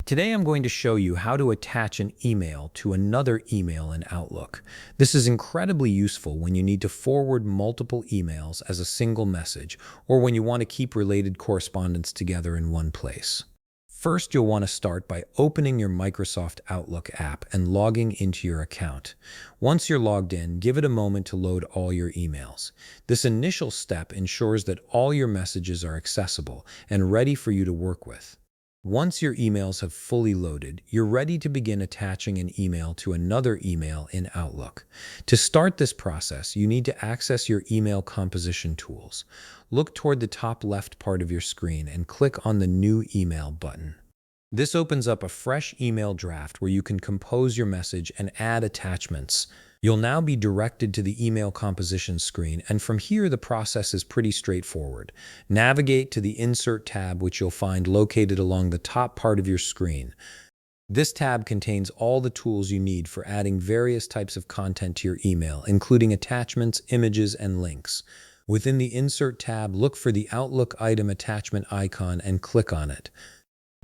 Today I'm going to show you how to attach an email to another email in Outlook. This is incredibly useful when you need to forward multiple emails as a single message or when you want to keep related correspondence together in one place. First, you'll want to start by opening your Microsoft Outlook app and logging into your account. Once you're logged in, give it a moment to load all your emails. This initial step ensures that all your messages are accessible and ready for you to work with. Once your emails have fully loaded, you're ready to begin attaching an email to another email in Outlook. To start this process, you need to access your email composition tools. Look toward the top left part of your screen and click on the New Email button. This opens up a fresh email draft where you can compose your message and add attachments. You'll now be directed to the email composition screen, and from here the process is pretty straightforward. Navigate to the Insert tab, which you'll find located along the top part of your screen. This tab contains all the tools you need for adding various types of content to your email, including attachments, images, and links. Within the Insert tab, look for the Outlook item attachment icon and click on it.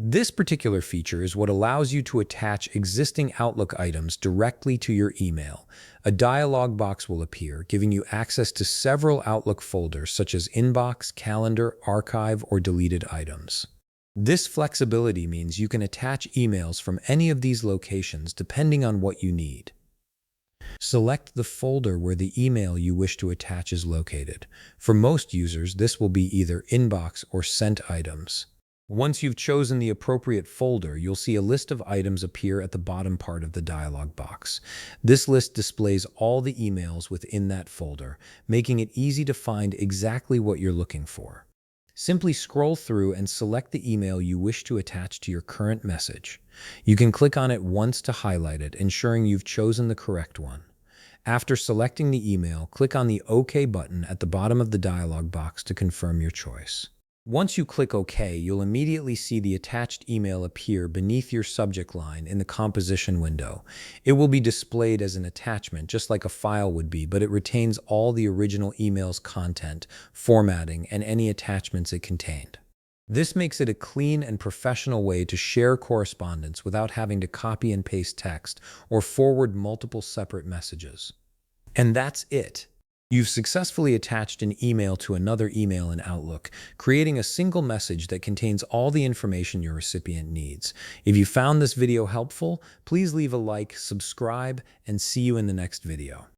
This particular feature is what allows you to attach existing Outlook items directly to your email. A dialog box will appear, giving you access to several Outlook folders such as Inbox, Calendar, Archive, or Deleted items. This flexibility means you can attach emails from any of these locations depending on what you need. Select the folder where the email you wish to attach is located. For most users, this will be either Inbox or Sent items. Once you've chosen the appropriate folder, you'll see a list of items appear at the bottom part of the dialog box. This list displays all the emails within that folder, making it easy to find exactly what you're looking for. Simply scroll through and select the email you wish to attach to your current message. You can click on it once to highlight it, ensuring you've chosen the correct one. After selecting the email, click on the OK button at the bottom of the dialog box to confirm your choice. Once you click OK, you'll immediately see the attached email appear beneath your subject line in the composition window. It will be displayed as an attachment, just like a file would be, but it retains all the original email's content, formatting, and any attachments it contained. This makes it a clean and professional way to share correspondence without having to copy and paste text or forward multiple separate messages. And that's it. You've successfully attached an email to another email in Outlook, creating a single message that contains all the information your recipient needs. If you found this video helpful, please leave a like, subscribe, and see you in the next video.